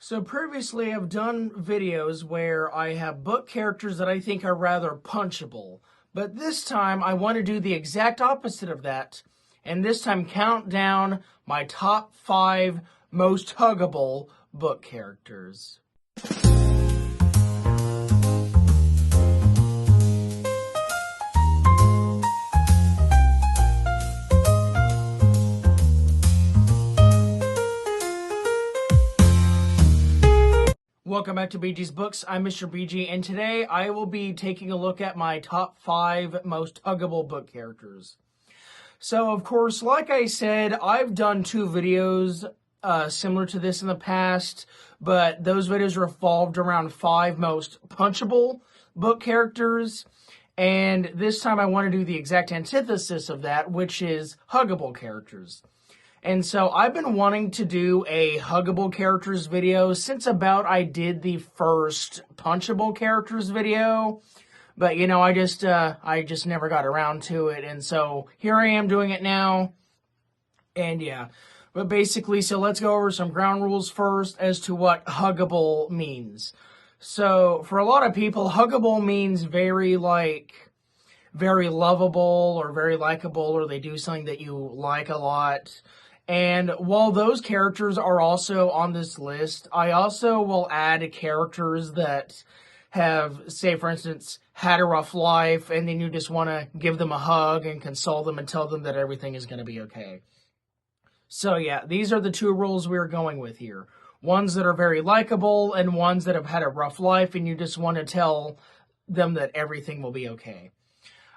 So previously I've done videos where I have book characters that I think are rather punchable, but this time I want to do the exact opposite of that, and this time count down my top 5 most huggable book characters. Welcome back to BG's Books. I'm Mr. BG, and today I will be taking a look at my top 5 most huggable book characters. So, of course, like I said, I've done 2 videos similar to this in the past, but those videos revolved around 5 most punchable book characters, and this time I want to do the exact antithesis of that, which is huggable characters. And so I've been wanting to do a huggable characters video since about I did the first punchable characters video. But, you know, I just never got around to it. And so here I am doing it now. And yeah, but basically, so let's go over some ground rules first as to what huggable means. So for a lot of people, huggable means very lovable or very likable, or they do something that you like a lot. And while those characters are also on this list, I also will add characters that have, say, for instance, had a rough life, and then you just want to give them a hug and console them and tell them that everything is going to be okay. So yeah, these are the 2 rules we're going with here. Ones that are very likable and ones that have had a rough life, and you just want to tell them that everything will be okay.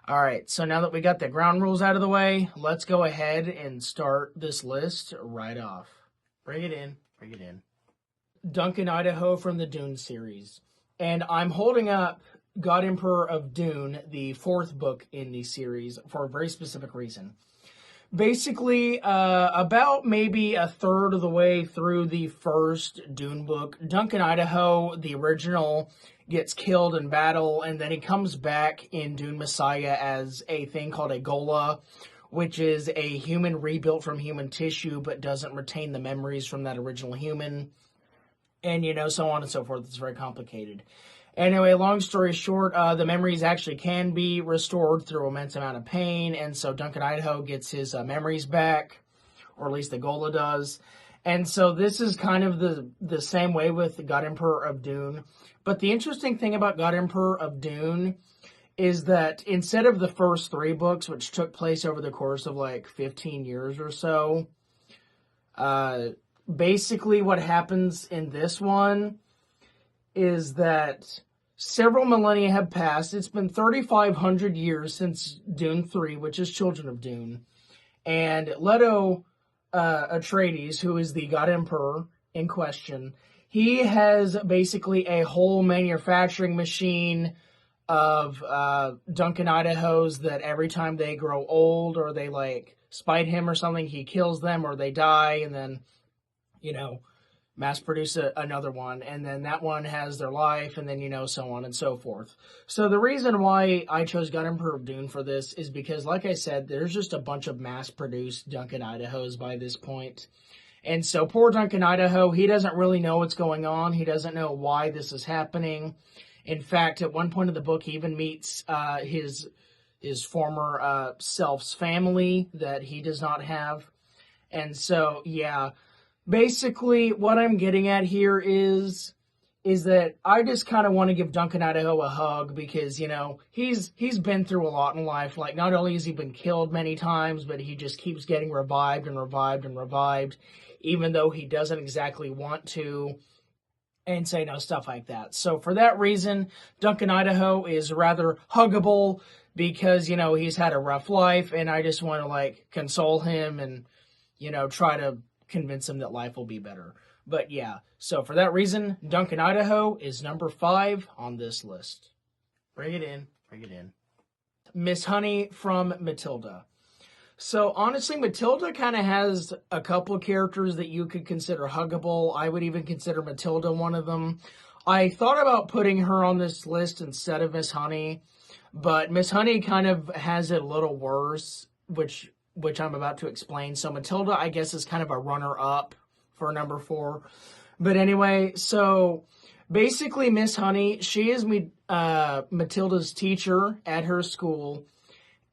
All right, so now that we got the ground rules out of the way, let's go ahead and start this list right off. Bring it in, bring it in. Duncan Idaho from the Dune series. And I'm holding up God Emperor of Dune, the 4th book in the series, for a very specific reason. Basically, about maybe a third of the way through the first Dune book, Duncan Idaho, the original, gets killed in battle, and then he comes back in Dune Messiah as a thing called a Gola, which is a human rebuilt from human tissue but doesn't retain the memories from that original human, and, you know, so on and so forth. It's very complicated. Anyway, long story short, the memories actually can be restored through an immense amount of pain, and so Duncan Idaho gets his memories back, or at least the Gola does. And so this is kind of the same way with God Emperor of Dune. But the interesting thing about God Emperor of Dune is that instead of the first 3 books, which took place over the course of like 15 years or so, basically what happens in this one is that several millennia have passed. It's been 3,500 years since Dune 3, which is Children of Dune. And Leto Atreides, who is the God Emperor in question, he has basically a whole manufacturing machine of Duncan Idahos that every time they grow old or they like spite him or something, he kills them or they die, and then, you know, mass produce another one, and then that one has their life, and then, you know, so on and so forth. So the reason why I chose God Emperor of Dune for this is because, like I said, there's just a bunch of mass-produced Duncan Idahos by this point. And so poor Duncan Idaho, he doesn't really know what's going on. He doesn't know why this is happening. In fact, at one point in the book, he even meets his former self's family that he does not have. And so, yeah, basically what I'm getting at here is that I just kind of want to give Duncan Idaho a hug because, you know, he's been through a lot in life. Like, not only has he been killed many times, but he just keeps getting revived and revived and revived, even though he doesn't exactly want to, and say, no, stuff like that. So for that reason, Duncan Idaho is rather huggable because, you know, he's had a rough life, and I just want to, like, console him and, you know, try to convince him that life will be better. But yeah, so for that reason, Duncan Idaho is number 5 on this list. Bring it in, bring it in. Miss Honey from Matilda. So honestly, Matilda kind of has a couple of characters that you could consider huggable. I would even consider Matilda one of them. I thought about putting her on this list instead of Miss Honey, but Miss Honey kind of has it a little worse, which I'm about to explain. So Matilda, I guess, is kind of a runner-up for number 4. But anyway, so basically, Miss Honey, she is Matilda's teacher at her school.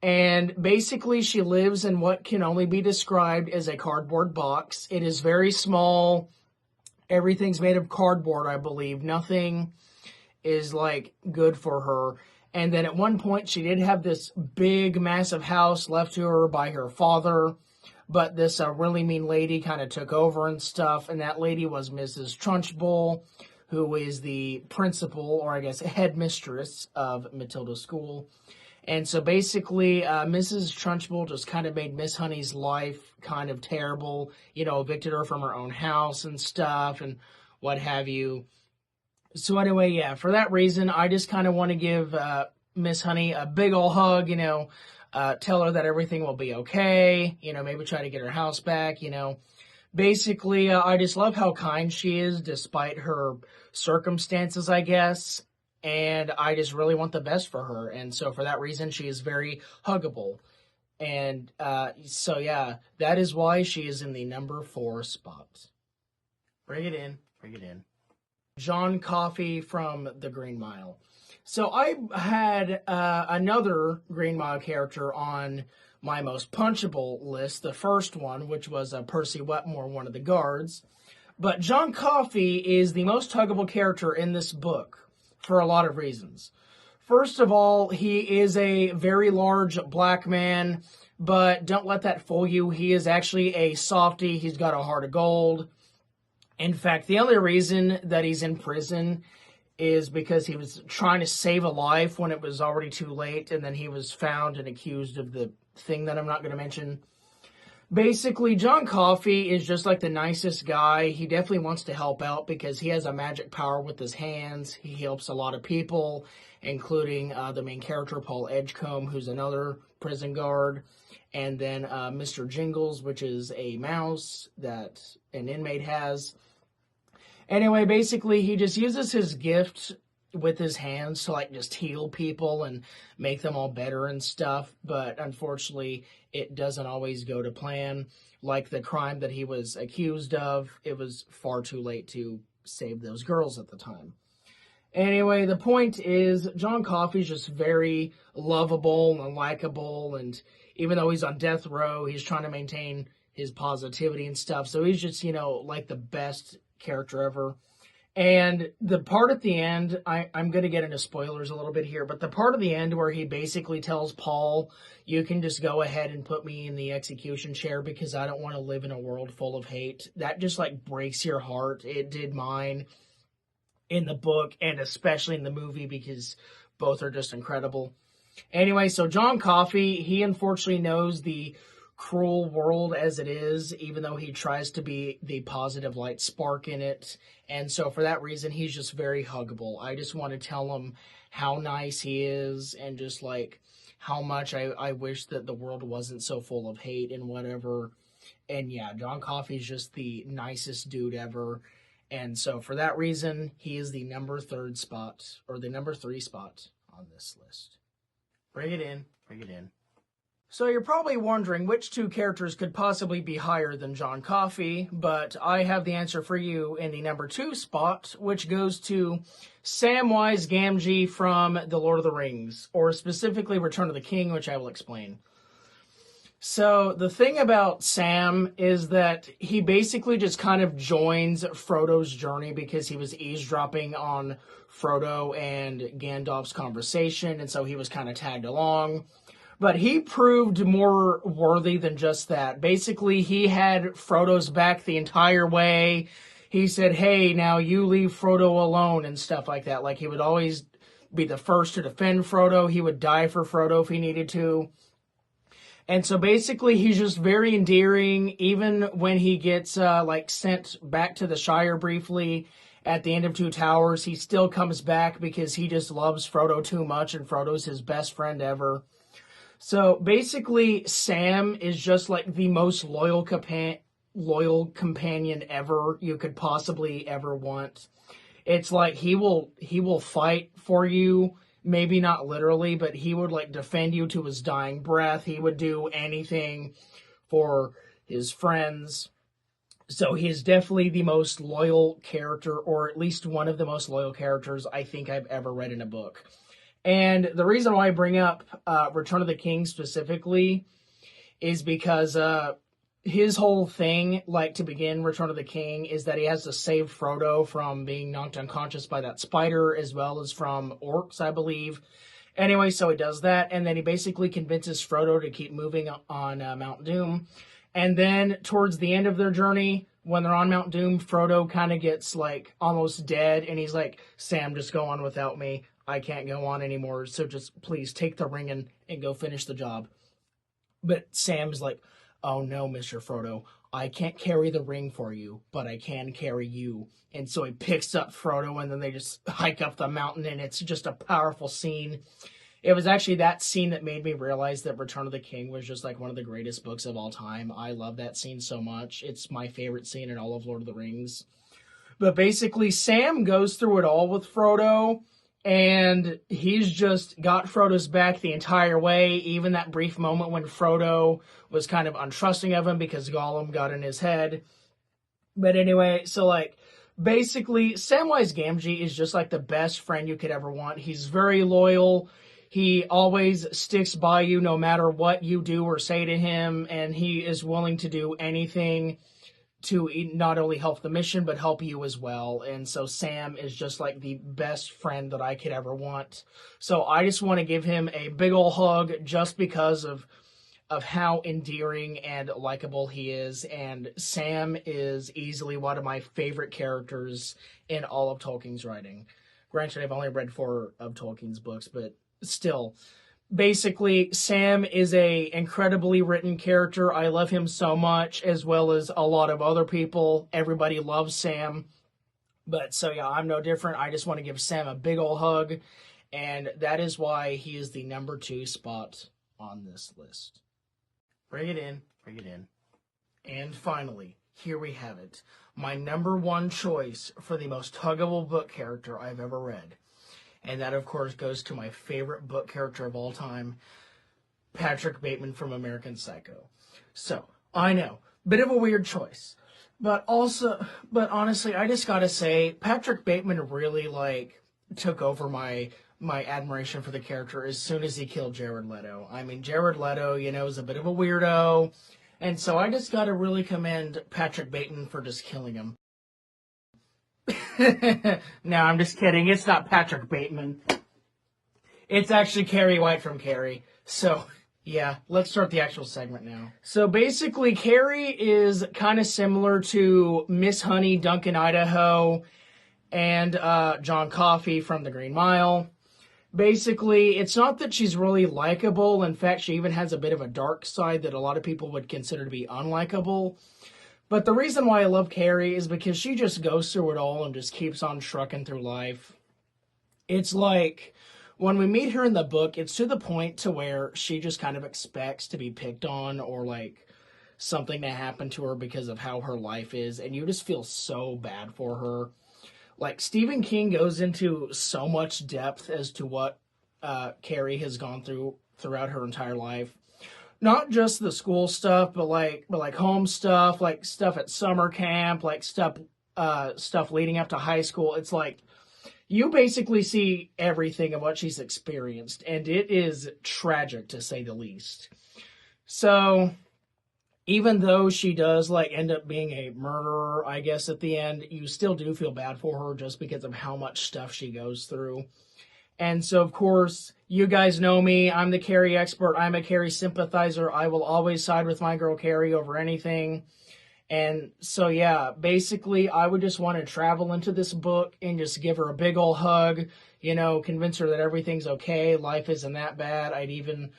And basically, she lives in what can only be described as a cardboard box. It is very small. Everything's made of cardboard, I believe. Nothing is like good for her. And then at one point, she did have this big, massive house left to her by her father. But this really mean lady kind of took over and stuff. And that lady was Mrs. Trunchbull, who is the principal, or I guess headmistress of Matilda's school. And so basically, Mrs. Trunchbull just kind of made Miss Honey's life kind of terrible, evicted her from her own house and stuff and what have you. So anyway, yeah, for that reason, I just kind of want to give Miss Honey a big ol' hug, tell her that everything will be okay, maybe try to get her house back, Basically, I just love how kind she is despite her circumstances, I guess. And I just really want the best for her. And so for that reason, she is very huggable. And so, yeah, that is why she is in the number 4 spot. Bring it in. Bring it in. John Coffey from The Green Mile. So I had another Green Mile character on my most punchable list, the first one, which was Percy Wetmore, one of the guards. But John Coffey is the most huggable character in this book for a lot of reasons. First of all, he is a very large black man, but don't let that fool you. He is actually a softie. He's got a heart of gold. In fact, the only reason that he's in prison is because he was trying to save a life when it was already too late, and then he was found and accused of the thing that I'm not going to mention. Basically, John Coffey is just like the nicest guy. He definitely wants to help out because he has a magic power with his hands. He helps a lot of people, including the main character, Paul Edgecombe, who's another prison guard. And then Mr. Jingles, which is a mouse that an inmate has. Anyway, basically, he just uses his gift with his hands to, like, just heal people and make them all better and stuff. But unfortunately, it doesn't always go to plan. Like the crime that he was accused of, it was far too late to save those girls at the time. Anyway, the point is, John Coffey's just very lovable and likable, and even though he's on death row, he's trying to maintain his positivity and stuff. So he's just, like the best character ever. And the part at the end, I'm going to get into spoilers a little bit here, but the part at the end where he basically tells Paul, you can just go ahead and put me in the execution chair because I don't want to live in a world full of hate. That just, like, breaks your heart. It did mine in the book and especially in the movie because both are just incredible. Anyway, so John Coffey, he unfortunately knows the cruel world as it is, even though he tries to be the positive light spark in it. And so for that reason, he's just very huggable. I just want to tell him how nice he is and just like how much I wish that the world wasn't so full of hate and whatever. And yeah, John Coffey's just the nicest dude ever. And so for that reason, he is the number 3 spot or the number 3 spot on this list. Bring it in. Bring it in. So you're probably wondering which 2 characters could possibly be higher than John Coffey, but I have the answer for you in the number 2 spot, which goes to Samwise Gamgee from The Lord of the Rings, or specifically Return of the King, which I will explain. So the thing about Sam is that he basically just kind of joins Frodo's journey because he was eavesdropping on Frodo and Gandalf's conversation, and so he was kind of tagged along. But he proved more worthy than just that. Basically, he had Frodo's back the entire way. He said, hey, now you leave Frodo alone and stuff like that. Like, he would always be the first to defend Frodo. He would die for Frodo if he needed to. And so basically, he's just very endearing. Even when he gets, sent back to the Shire briefly at the end of Two Towers, he still comes back because he just loves Frodo too much, and Frodo's his best friend ever. So basically, Sam is just like the most loyal companion ever you could possibly ever want. It's like he will fight for you, maybe not literally, but he would like defend you to his dying breath. He would do anything for his friends. So he is definitely the most loyal character, or at least one of the most loyal characters I think I've ever read in a book. And the reason why I bring up Return of the King specifically is because his whole thing, like to begin Return of the King, is that he has to save Frodo from being knocked unconscious by that spider, as well as from orcs, I believe. Anyway, so he does that, and then he basically convinces Frodo to keep moving on Mount Doom. And then towards the end of their journey, when they're on Mount Doom, Frodo kind of gets like almost dead, and he's like, Sam, just go on without me. I can't go on anymore, so just please take the ring and go finish the job. But Sam's like, oh no, Mr. Frodo, I can't carry the ring for you, but I can carry you. And so he picks up Frodo, and then they just hike up the mountain, and it's just a powerful scene. It was actually that scene that made me realize that Return of the King was just like one of the greatest books of all time. I love that scene so much. It's my favorite scene in all of Lord of the Rings. But basically, Sam goes through it all with Frodo, and he's just got Frodo's back the entire way, even that brief moment when Frodo was kind of untrusting of him because Gollum got in his head. But anyway, so like, basically, Samwise Gamgee is just like the best friend you could ever want. He's very loyal. He always sticks by you no matter what you do or say to him, and he is willing to do anything to not only help the mission, but help you as well. And so Sam is just like the best friend that I could ever want. So I just want to give him a big ol' hug just because of how endearing and likable he is. And Sam is easily one of my favorite characters in all of Tolkien's writing. Granted, I've only read 4 of Tolkien's books, but still. Basically, Sam is a incredibly written character. I love him so much, as well as a lot of other people. Everybody loves Sam. But so yeah, I'm no different. I just want to give Sam a big ol' hug, and that is why he is the number 2 spot on this list. Bring it in, bring it in. And finally, here we have it. My number 1 choice for the most huggable book character I've ever read. And that, of course, goes to my favorite book character of all time, Patrick Bateman from American Psycho. So, I know, bit of a weird choice. But honestly, I just gotta say, Patrick Bateman really, took over my admiration for the character as soon as he killed Jared Leto. I mean, Jared Leto, is a bit of a weirdo. And so I just gotta really commend Patrick Bateman for just killing him. No, I'm just kidding. It's not Patrick Bateman. It's actually Carrie White from Carrie. So, yeah, let's start the actual segment now. So basically, Carrie is kind of similar to Miss Honey, Duncan, Idaho, and John Coffey from The Green Mile. Basically, it's not that she's really likable. In fact, she even has a bit of a dark side that a lot of people would consider to be unlikable. But the reason why I love Carrie is because she just goes through it all and just keeps on trucking through life. It's like, when we meet her in the book, it's to the point to where she just kind of expects to be picked on or, something to happen to her because of how her life is. And you just feel so bad for her. Stephen King goes into so much depth as to what Carrie has gone through throughout her entire life. Not just the school stuff, but home stuff, stuff at summer camp, stuff leading up to high school. It's you basically see everything of what she's experienced, and it is tragic to say the least. So, even though she does end up being a murderer, I guess at the end, you still do feel bad for her just because of how much stuff she goes through. And so, of course, you guys know me. I'm the Carrie expert. I'm a Carrie sympathizer. I will always side with my girl Carrie over anything. And so, yeah, basically, I would just want to travel into this book and just give her a big ol' hug, convince her that everything's okay. Life isn't that bad. I'd even,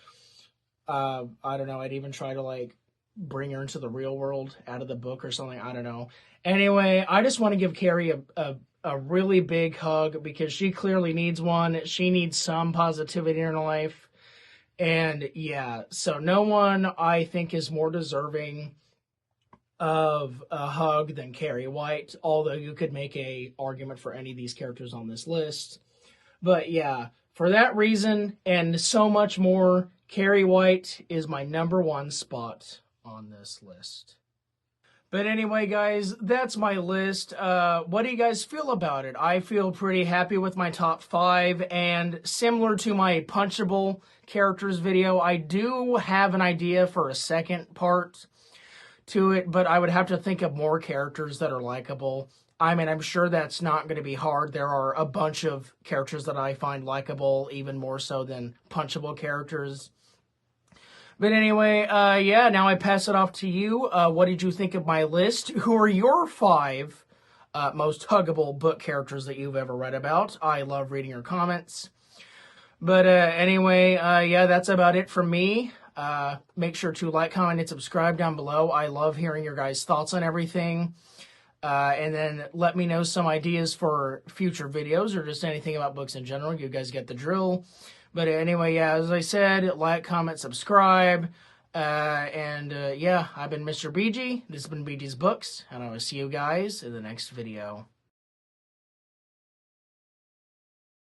I'd even try to, bring her into the real world out of the book or something. I don't know. Anyway, I just want to give Carrie a really big hug because she clearly needs one. She needs some positivity in her life. And yeah, so no one I think is more deserving of a hug than Carrie White, although you could make a argument for any of these characters on this list. But yeah, for that reason and so much more, Carrie White is my number 1 spot on this list. But anyway, guys, that's my list. What do you guys feel about it? I feel pretty happy with my top 5, and similar to my punchable characters video, I do have an idea for a second part to it, but I would have to think of more characters that are likable. I mean, I'm sure that's not going to be hard. There are a bunch of characters that I find likable, even more so than punchable characters. But anyway, yeah, now I pass it off to you. What did you think of my list? Who are your 5 most huggable book characters that you've ever read about? I love reading your comments. But anyway, yeah, that's about it from me. Make sure to like, comment, and subscribe down below. I love hearing your guys' thoughts on everything. And then let me know some ideas for future videos or just anything about books in general. You guys get the drill. But anyway, yeah, as I said, like, comment, subscribe. Yeah, I've been Mr. BG. This has been BG's Books. And I will see you guys in the next video.